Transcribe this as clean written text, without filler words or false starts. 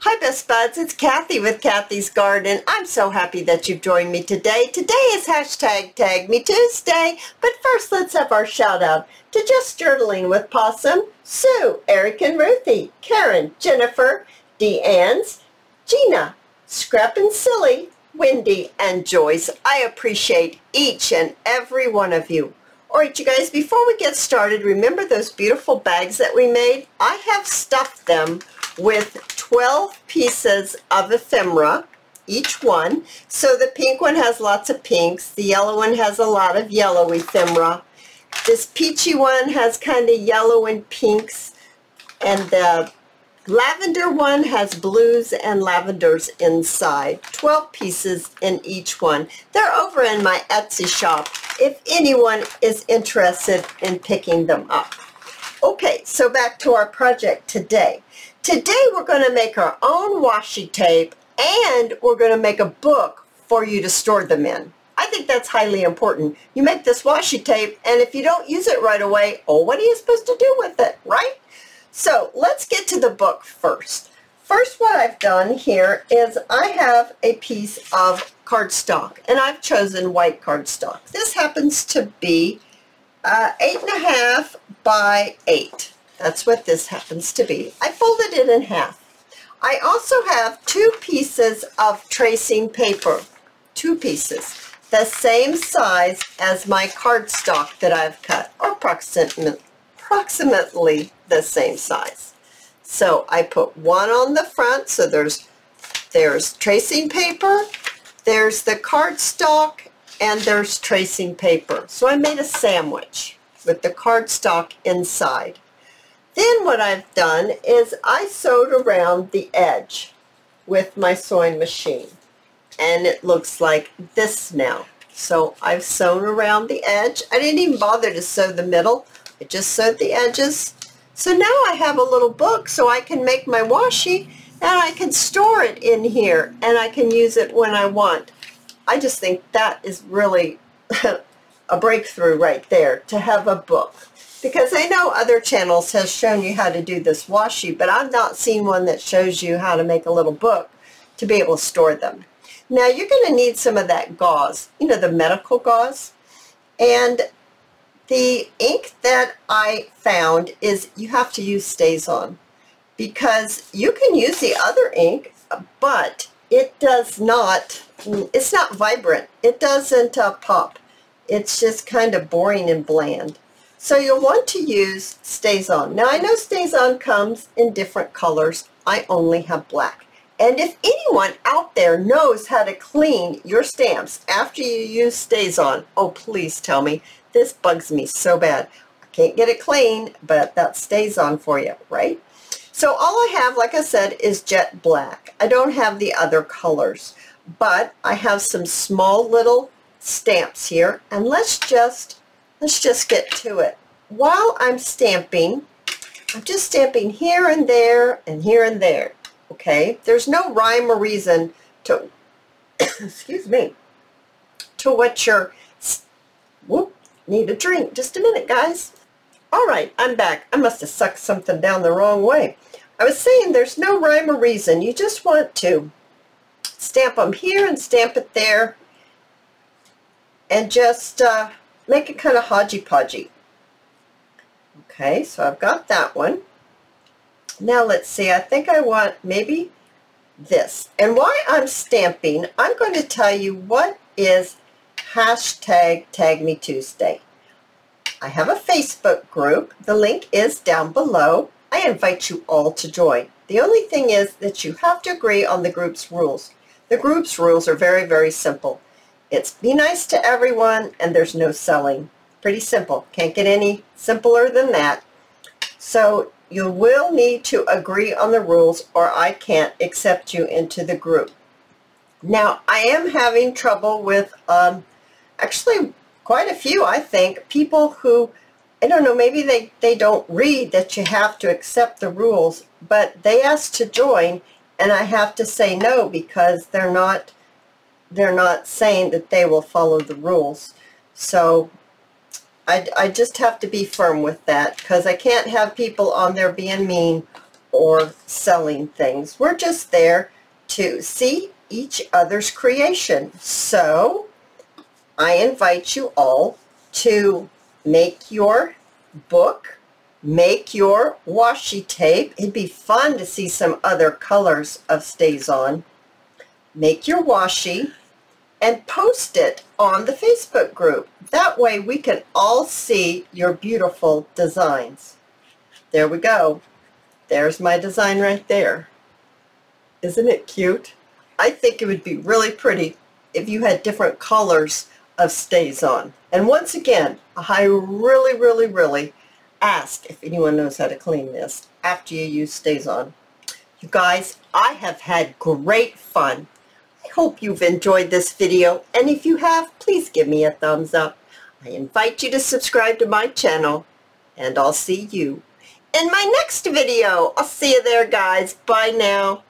Hi Best Buds, it's Cathy with Cathy's Garden. I'm so happy that you've joined me today. Today is hashtag #tagmetuesday, but first let's have our shout out to Just Journaling with Possum, Sue, Eric and Ruthie, Karen, Jennifer, Deanne's, Gina, Scrap and Silly, Wendy, and Joyce. I appreciate each and every one of you. Alright you guys, before we get started, remember those beautiful bags that we made? I have stuffed them with 12 pieces of ephemera, each one. So the pink one has lots of pinks, the yellow one has a lot of yellow ephemera, this peachy one has kind of yellow and pinks, and the lavender one has blues and lavenders inside. 12 pieces in each one. They're over in my Etsy shop if anyone is interested in picking them up. Okay, so back to our project today. Today we're going to make our own washi tape, and we're going to make a book for you to store them in. I think that's highly important. You make this washi tape, and if you don't use it right away, oh, what are you supposed to do with it, right? So let's get to the book first. First, what I've done here is I have a piece of cardstock, and I've chosen white cardstock. This happens to be 8.5 by 8. That's what this happens to be. I folded it in half. I also have 2 pieces of tracing paper. 2 pieces. The same size as my cardstock that I've cut, or approximately the same size. So I put one on the front, so there's tracing paper, there's the cardstock, and there's tracing paper. So I made a sandwich with the cardstock inside. Then what I've done is I sewed around the edge with my sewing machine, and it looks like this now. So I've sewn around the edge. I didn't even bother to sew the middle. I just sewed the edges. So now I have a little book so I can make my washi, and I can store it in here, and I can use it when I want. I just think that is really a breakthrough right there, to have a book. Because I know other channels has shown you how to do this washi, but I've not seen one that shows you how to make a little book to be able to store them. Now you're going to need some of that gauze, you know, the medical gauze. And the ink that I found is you have to use StazOn, because you can use the other ink, but it does not, it's not vibrant. It doesn't pop. It's just kind of boring and bland. So you'll want to use StazOn. Now I know StazOn comes in different colors. I only have black. And if anyone out there knows how to clean your stamps after you use StazOn, oh please tell me. This bugs me so bad. I can't get it clean, but that StazOn for you, right? So all I have, like I said, is jet black. I don't have the other colors, but I have some small little stamps here, and let's just get to it. While I'm stamping, I'm just stamping here and there and here and there, okay? There's no rhyme or reason to, excuse me, to what you're, whoop, need a drink. Just a minute, guys. All right, I'm back. I must have sucked something down the wrong way. I was saying there's no rhyme or reason. You just want to stamp them here and stamp it there, and just make it kind of hodgy-podgy. Okay, so I've got that one. Now let's see, I think I want maybe this. And while I'm stamping, I'm going to tell you what is hashtag #tagmetuesday. I have a Facebook group. The link is down below. I invite you all to join. The only thing is that you have to agree on the group's rules. The group's rules are very, very simple. It's be nice to everyone, and there's no selling. Pretty simple. Can't get any simpler than that. So you will need to agree on the rules, or I can't accept you into the group. Now, I am having trouble with actually quite a few, I think, people who, I don't know, maybe they don't read that you have to accept the rules, but they ask to join, and I have to say no, because they're not saying that they will follow the rules. So I just have to be firm with that, because I can't have people on there being mean or selling things. We're just there to see each other's creation. So I invite you all to make your book, make your washi tape. It'd be fun to see some other colors of Stays On. Make your washi and post it on the Facebook group. That way we can all see your beautiful designs. There we go. There's my design right there. Isn't it cute? I think it would be really pretty if you had different colors of Stays On. And once again, I really ask if anyone knows how to clean this after you use Stays On. You guys, I have had great fun. I hope you've enjoyed this video, and if you have, please give me a thumbs up. I invite you to subscribe to my channel, and I'll see you in my next video. I'll see you there, guys. Bye now.